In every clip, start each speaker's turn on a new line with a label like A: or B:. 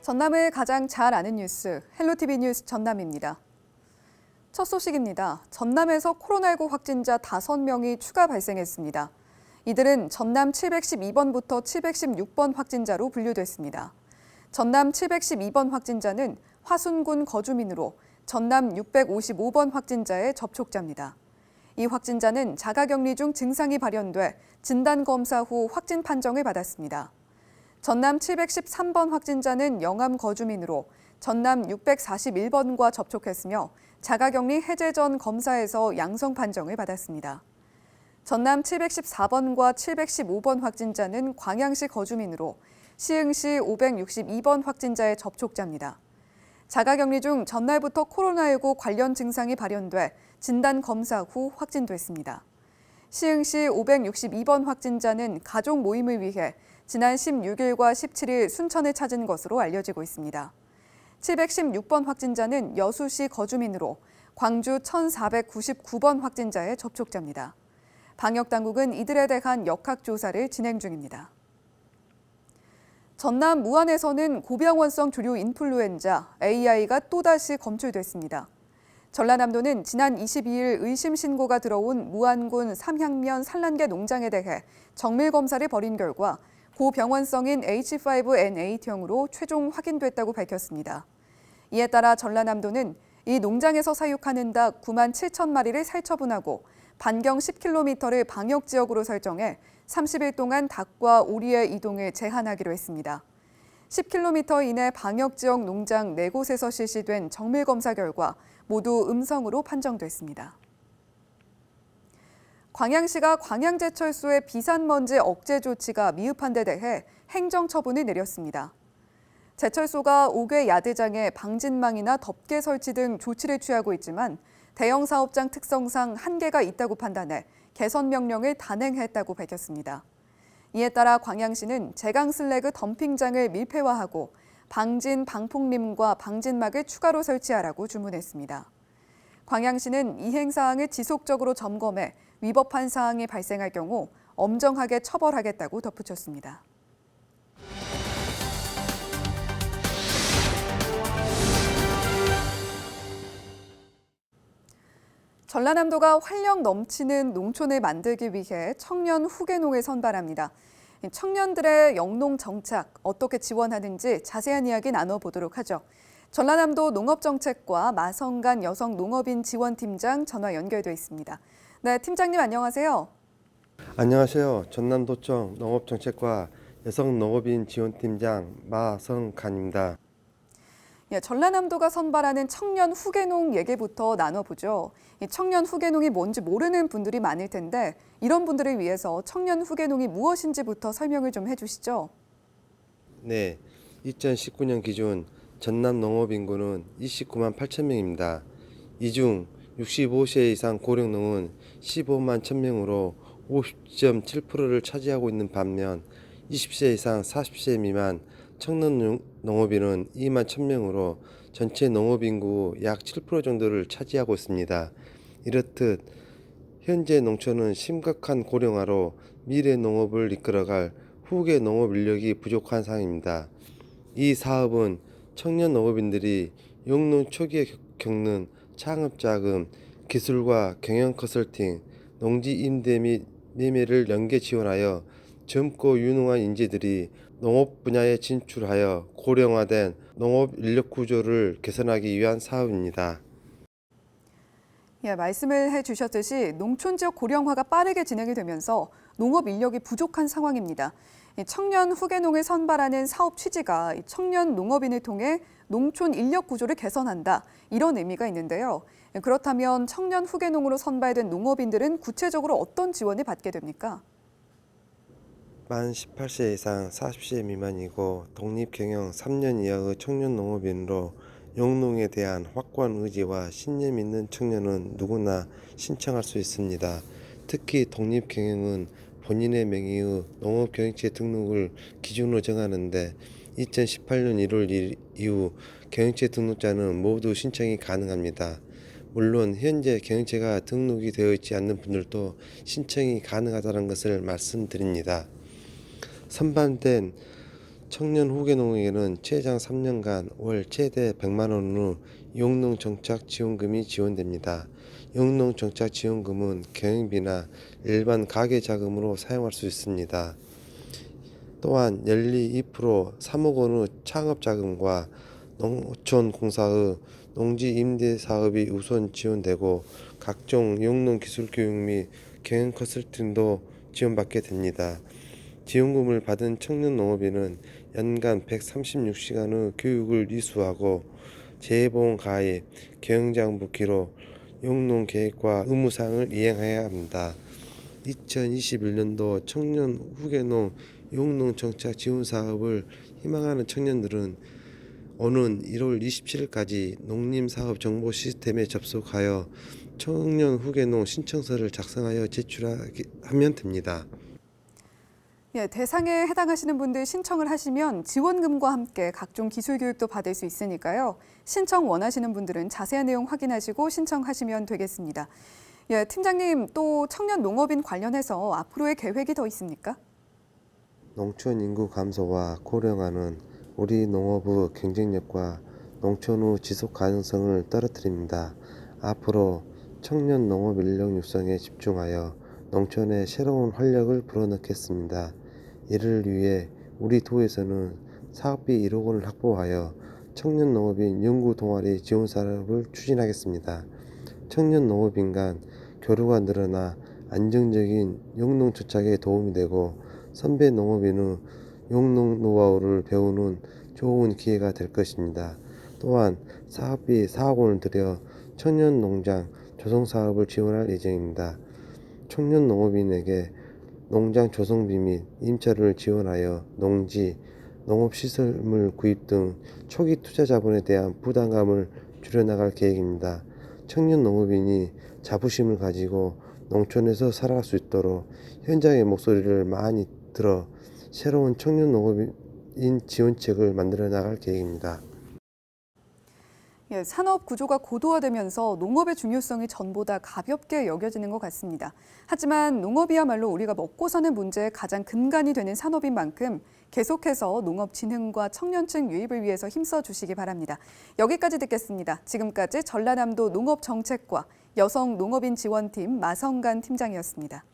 A: 전남을 가장 잘 아는 뉴스, 헬로티비 뉴스 전남입니다. 첫 소식입니다. 전남에서 코로나19 확진자 5명이 추가 발생했습니다. 이들은 전남 712번부터 716번 확진자로 분류됐습니다. 전남 712번 확진자는 화순군 거주민으로 전남 655번 확진자의 접촉자입니다. 이 확진자는 자가격리 중 증상이 발현돼 진단검사 후 확진 판정을 받았습니다. 전남 713번 확진자는 영암 거주민으로 전남 641번과 접촉했으며 자가격리 해제 전 검사에서 양성 판정을 받았습니다. 전남 714번과 715번 확진자는 광양시 거주민으로 시흥시 562번 확진자의 접촉자입니다. 자가격리 중 전날부터 코로나19 관련 증상이 발현돼 진단검사 후 확진됐습니다. 시흥시 562번 확진자는 가족 모임을 위해 지난 16일과 17일 순천을 찾은 것으로 알려지고 있습니다. 716번 확진자는 여수시 거주민으로 광주 1499번 확진자의 접촉자입니다. 방역당국은 이들에 대한 역학조사를 진행 중입니다. 전남 무안에서는 고병원성 조류 인플루엔자 AI가 또다시 검출됐습니다. 전라남도는 지난 22일 의심 신고가 들어온 무안군 삼향면 산란계 농장에 대해 정밀 검사를 벌인 결과 고병원성인 H5N8형으로 최종 확인됐다고 밝혔습니다. 이에 따라 전라남도는 이 농장에서 사육하는 닭 9만 7천 마리를 살처분하고 반경 10km를 방역지역으로 설정해 30일 동안 닭과 오리의 이동을 제한하기로 했습니다. 10km 이내 방역지역 농장 4곳에서 실시된 정밀검사 결과 모두 음성으로 판정됐습니다. 광양시가 광양제철소의 비산먼지 억제 조치가 미흡한 데 대해 행정처분을 내렸습니다. 제철소가 5개 야대장에 방진망이나 덮개 설치 등 조치를 취하고 있지만 대형 사업장 특성상 한계가 있다고 판단해 개선 명령을 단행했다고 밝혔습니다. 이에 따라 광양시는 제강 슬래그 덤핑장을 밀폐화하고 방진 방풍림과 방진막을 추가로 설치하라고 주문했습니다. 광양시는 이행 사항을 지속적으로 점검해 위법한 사항이 발생할 경우 엄정하게 처벌하겠다고 덧붙였습니다. 전라남도가 활력 넘치는 농촌을 만들기 위해 청년 후계농을 선발합니다. 청년들의 영농 정착 어떻게 지원하는지 자세한 이야기 나눠보도록 하죠. 전라남도 농업정책과 마성간 여성농업인 지원팀장 전화 연결돼 있습니다. 네, 팀장님 안녕하세요.
B: 안녕하세요. 전남도청 농업정책과 여성농업인 지원팀장 마성간입니다.
A: 예, 전라남도가 선발하는 청년 후계농 얘기부터 나눠보죠. 이 청년 후계농이 뭔지 모르는 분들이 많을 텐데 이런 분들을 위해서 청년 후계농이 무엇인지부터 설명을 좀 해주시죠.
B: 네, 2019년 기준 전남 농업 인구는 29만 8천 명입니다. 이 중 65세 이상 고령농은 15만 1,000명으로 50.7%를 차지하고 있는 반면 20세 이상 40세 미만 청년 농업인은 2만 1,000명으로 전체 농업인구 약 7% 정도를 차지하고 있습니다. 이렇듯 현재 농촌은 심각한 고령화로 미래 농업을 이끌어갈 후계 농업 인력이 부족한 상황입니다. 이 사업은 청년 농업인들이 영농 초기에 겪는 창업자금, 기술과 경영 컨설팅, 농지 임대 및 매매를 연계 지원하여 젊고 유능한 인재들이 농업 분야에 진출하여 고령화된 농업 인력 구조를 개선하기 위한 사업입니다.
A: 예, 말씀을 해주셨듯이 농촌 지역 고령화가 빠르게 진행이 되면서 농업 인력이 부족한 상황입니다. 청년 후계농을 선발하는 사업 취지가 청년 농업인을 통해 농촌 인력 구조를 개선한다 이런 의미가 있는데요. 그렇다면 청년 후계농으로 선발된 농업인들은 구체적으로 어떤 지원을 받게 됩니까?
B: 만 18세 이상 40세 미만이고 독립경영 3년 이하의 청년 농업인으로 영농에 대한 확고한 의지와 신념 있는 청년은 누구나 신청할 수 있습니다. 특히 독립경영은 본인의 명의의 농업경영체 등록을 기준으로 정하는데 2018년 1월 이후 경영체 등록자는 모두 신청이 가능합니다. 물론 현재 경영체가 등록이 되어 있지 않는 분들도 신청이 가능하다는 것을 말씀드립니다. 선발된 청년 후계농에게는 최장 3년간 월 최대 100만 원으로 용농 정착 지원금이 지원됩니다. 용농 정착 지원금은 경영비나 일반 가계 자금으로 사용할 수 있습니다. 또한 연리 2% 3억 원의 창업 자금과 농촌공사의 농지 임대 사업이 우선 지원되고 각종 용농 기술 교육 및 경영 컨설팅도 지원받게 됩니다. 지원금을 받은 청년 농업인은 연간 136시간의 교육을 이수하고 재보험 가입, 경영장부 기록, 용농 계획과 의무사항을 이행해야 합니다. 2021년도 청년 후계농 용농 정착 지원 사업을 희망하는 청년들은 오는 1월 27일까지 농림사업 정보 시스템에 접속하여 청년 후계농 신청서를 작성하여 제출하면 됩니다.
A: 예, 대상에 해당하시는 분들 신청을 하시면 지원금과 함께 각종 기술 교육도 받을 수 있으니까요. 신청 원하시는 분들은 자세한 내용 확인하시고 신청하시면 되겠습니다. 예, 팀장님, 또 청년 농업인 관련해서 앞으로의 계획이 더 있습니까?
B: 농촌 인구 감소와 고령화는 우리 농업의 경쟁력과 농촌의 지속 가능성을 떨어뜨립니다. 앞으로 청년 농업 인력 육성에 집중하여 농촌에 새로운 활력을 불어넣겠습니다. 이를 위해 우리 도에서는 사업비 1억 원을 확보하여 청년 농업인 연구 동아리 지원 사업을 추진하겠습니다. 청년 농업인 간 교류가 늘어나 안정적인 용농 정착에 도움이 되고 선배 농업인의 용농 노하우를 배우는 좋은 기회가 될 것입니다. 또한 사업비 4억 원을 들여 청년 농장 조성 사업을 지원할 예정입니다. 청년 농업인에게 농장 조성비 및 임차료를 지원하여 농지, 농업시설물 구입 등 초기 투자 자본에 대한 부담감을 줄여나갈 계획입니다. 청년 농업인이 자부심을 가지고 농촌에서 살아갈 수 있도록 현장의 목소리를 많이 들어 새로운 청년 농업인 지원책을 만들어 나갈 계획입니다.
A: 예, 산업 구조가 고도화되면서 농업의 중요성이 전보다 가볍게 여겨지는 것 같습니다. 하지만 농업이야말로 우리가 먹고 사는 문제의 가장 근간이 되는 산업인 만큼 계속해서 농업 진흥과 청년층 유입을 위해서 힘써 주시기 바랍니다. 여기까지 듣겠습니다. 지금까지 전라남도 농업정책과 여성 농업인 지원팀 마성간 팀장이었습니다.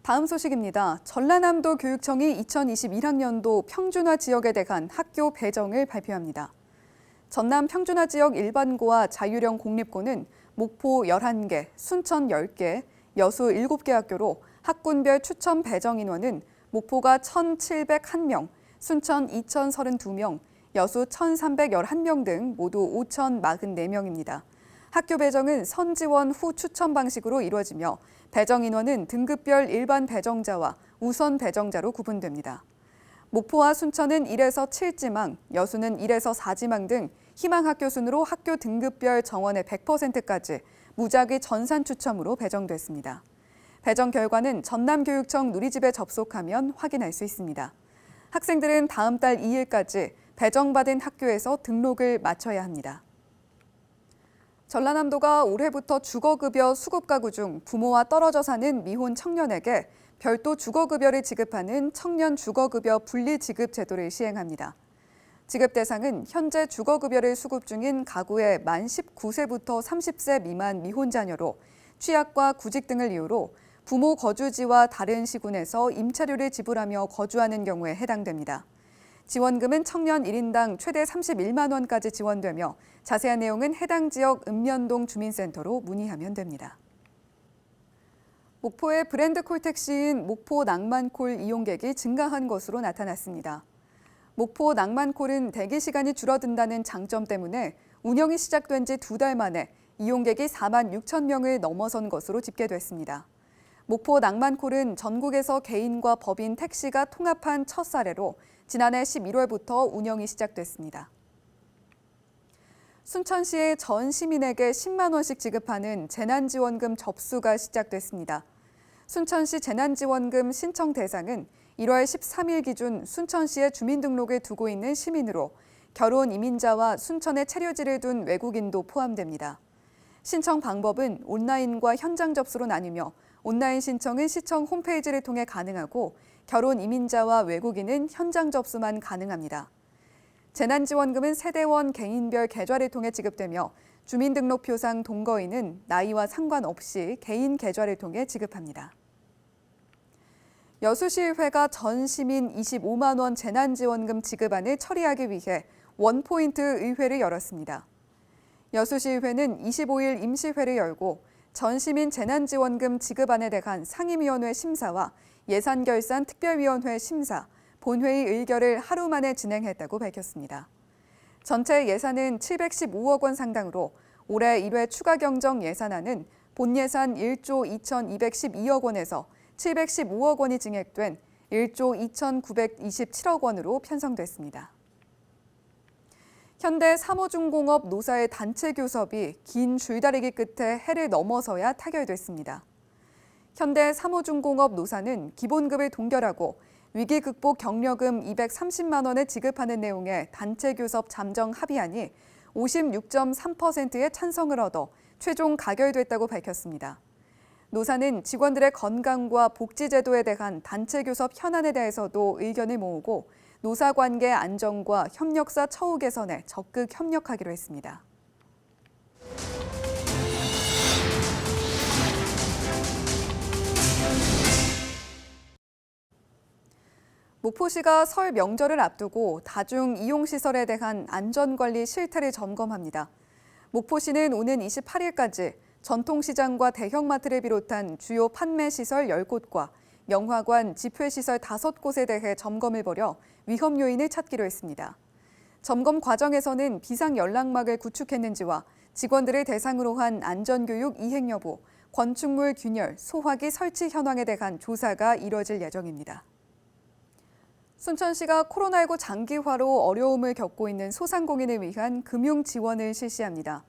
A: 다음 소식입니다. 전라남도 교육청이 2021학년도 평준화 지역에 대한 학교 배정을 발표합니다. 전남 평준화 지역 일반고와 자유형 공립고는 목포 11개, 순천 10개, 여수 7개 학교로 학군별 추천 배정 인원은 목포가 1,701명, 순천 2,032명, 여수 1,311명 등 모두 5,044명입니다. 학교 배정은 선지원 후 추천 방식으로 이루어지며 배정 인원은 등급별 일반 배정자와 우선 배정자로 구분됩니다. 목포와 순천은 1에서 7지망, 여수는 1에서 4지망 등 희망학교 순으로 학교 등급별 정원의 100%까지 무작위 전산 추첨으로 배정됐습니다. 배정 결과는 전남교육청 누리집에 접속하면 확인할 수 있습니다. 학생들은 다음 달 2일까지 배정받은 학교에서 등록을 마쳐야 합니다. 전라남도가 올해부터 주거급여 수급 가구 중 부모와 떨어져 사는 미혼 청년에게 별도 주거급여를 지급하는 청년 주거급여 분리지급 제도를 시행합니다. 지급 대상은 현재 주거급여를 수급 중인 가구의 만 19세부터 30세 미만 미혼 자녀로 취약과 구직 등을 이유로 부모 거주지와 다른 시군에서 임차료를 지불하며 거주하는 경우에 해당됩니다. 지원금은 청년 1인당 최대 31만 원까지 지원되며 자세한 내용은 해당 지역 읍면동 주민센터로 문의하면 됩니다. 목포의 브랜드 콜택시인 목포 낭만콜 이용객이 증가한 것으로 나타났습니다. 목포 낭만콜은 대기 시간이 줄어든다는 장점 때문에 운영이 시작된 지 2달 만에 이용객이 4만 6천 명을 넘어선 것으로 집계됐습니다. 목포 낭만콜은 전국에서 개인과 법인 택시가 통합한 첫 사례로 지난해 11월부터 운영이 시작됐습니다. 순천시의 전 시민에게 10만 원씩 지급하는 재난지원금 접수가 시작됐습니다. 순천시 재난지원금 신청 대상은 1월 13일 기준 순천시에 주민등록을 두고 있는 시민으로 결혼 이민자와 순천에 체류지를 둔 외국인도 포함됩니다. 신청 방법은 온라인과 현장 접수로 나뉘며 온라인 신청은 시청 홈페이지를 통해 가능하고 결혼 이민자와 외국인은 현장 접수만 가능합니다. 재난지원금은 세대원 개인별 계좌를 통해 지급되며 주민등록표상 동거인은 나이와 상관없이 개인 계좌를 통해 지급합니다. 여수시의회가 전 시민 25만 원 재난지원금 지급안을 처리하기 위해 원포인트 의회를 열었습니다. 여수시의회는 25일 임시회를 열고 전 시민 재난지원금 지급안에 대한 상임위원회 심사와 예산결산 특별위원회 심사, 본회의 의결을 하루 만에 진행했다고 밝혔습니다. 전체 예산은 715억 원 상당으로 올해 1회 추가 경정 예산안은 본 예산 1조 2,212억 원에서 715억 원이 증액된 1조 2,927억 원으로 편성됐습니다. 현대 사모중공업 노사의 단체 교섭이 긴 줄다리기 끝에 해를 넘어서야 타결됐습니다. 현대 사모중공업 노사는 기본급을 동결하고 위기 극복 격려금 230만 원을 지급하는 내용의 단체 교섭 잠정 합의안이 56.3%의 찬성을 얻어 최종 가결됐다고 밝혔습니다. 노사는 직원들의 건강과 복지 제도에 대한 단체 교섭 현안에 대해서도 의견을 모으고 노사 관계 안정과 협력사 처우 개선에 적극 협력하기로 했습니다. 목포시가 설 명절을 앞두고 다중 이용시설에 대한 안전관리 실태를 점검합니다. 목포시는 오는 28일까지 전통시장과 대형마트를 비롯한 주요 판매시설 10곳과 명화관, 집회시설 5곳에 대해 점검을 벌여 위험 요인을 찾기로 했습니다. 점검 과정에서는 비상연락망을 구축했는지와 직원들을 대상으로 한 안전교육 이행 여부, 건축물 균열, 소화기 설치 현황에 대한 조사가 이뤄질 예정입니다. 순천시가 코로나19 장기화로 어려움을 겪고 있는 소상공인을 위한 금융 지원을 실시합니다.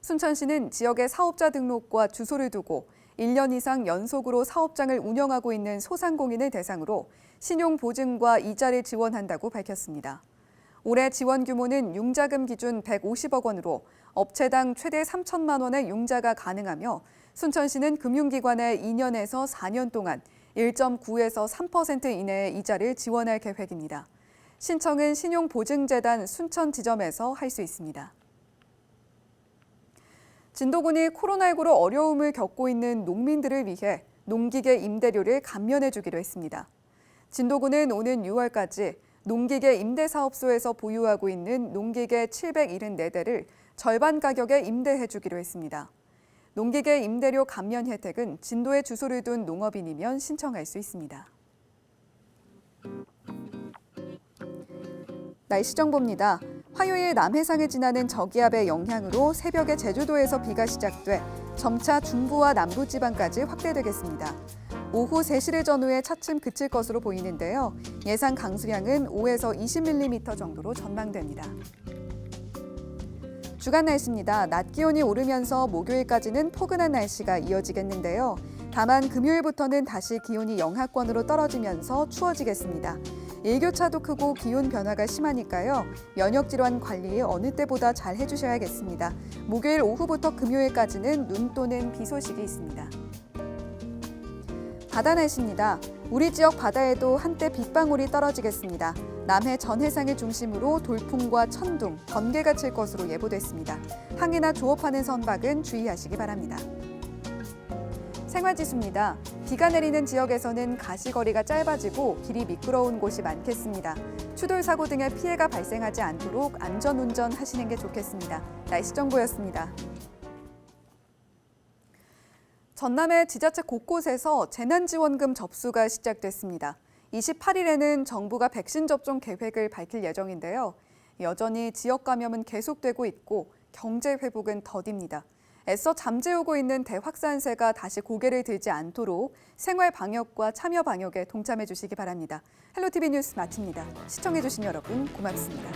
A: 순천시는 지역의 사업자 등록과 주소를 두고 1년 이상 연속으로 사업장을 운영하고 있는 소상공인을 대상으로 신용 보증과 이자를 지원한다고 밝혔습니다. 올해 지원 규모는 융자금 기준 150억 원으로 업체당 최대 3천만 원의 융자가 가능하며 순천시는 금융기관에 2년에서 4년 동안 1.9에서 3% 이내의 이자를 지원할 계획입니다. 신청은 신용보증재단 순천 지점에서 할 수 있습니다. 진도군이 코로나19로 어려움을 겪고 있는 농민들을 위해 농기계 임대료를 감면해 주기로 했습니다. 진도군은 오는 6월까지 농기계 임대사업소에서 보유하고 있는 농기계 774대를 절반 가격에 임대해 주기로 했습니다. 농기계 임대료 감면 혜택은 진도에 주소를 둔 농업인이면 신청할 수 있습니다. 날씨 정보입니다. 화요일 남해상을 지나는 저기압의 영향으로 새벽에 제주도에서 비가 시작돼 점차 중부와 남부지방까지 확대되겠습니다. 오후 3시를 전후에 차츰 그칠 것으로 보이는데요. 예상 강수량은 5에서 20mm 정도로 전망됩니다. 주간 날씨입니다. 낮 기온이 오르면서 목요일까지는 포근한 날씨가 이어지겠는데요. 다만 금요일부터는 다시 기온이 영하권으로 떨어지면서 추워지겠습니다. 일교차도 크고 기온 변화가 심하니까요. 면역질환 관리 어느 때보다 잘 해주셔야겠습니다. 목요일 오후부터 금요일까지는 눈 또는 비 소식이 있습니다. 바다 날씨입니다. 우리 지역 바다에도 한때 빗방울이 떨어지겠습니다. 남해 전 해상을 중심으로 돌풍과 천둥, 번개가 칠 것으로 예보됐습니다. 항해나 조업하는 선박은 주의하시기 바랍니다. 생활지수입니다. 비가 내리는 지역에서는 가시거리가 짧아지고 길이 미끄러운 곳이 많겠습니다. 추돌 사고 등의 피해가 발생하지 않도록 안전운전 하시는 게 좋겠습니다. 날씨 정보였습니다. 전남의 지자체 곳곳에서 재난지원금 접수가 시작됐습니다. 28일에는 정부가 백신 접종 계획을 밝힐 예정인데요. 여전히 지역 감염은 계속되고 있고 경제 회복은 더딥니다. 애써 잠재우고 있는 대확산세가 다시 고개를 들지 않도록 생활 방역과 참여 방역에 동참해 주시기 바랍니다. 헬로티비 뉴스 마칩니다. 시청해 주신 여러분 고맙습니다.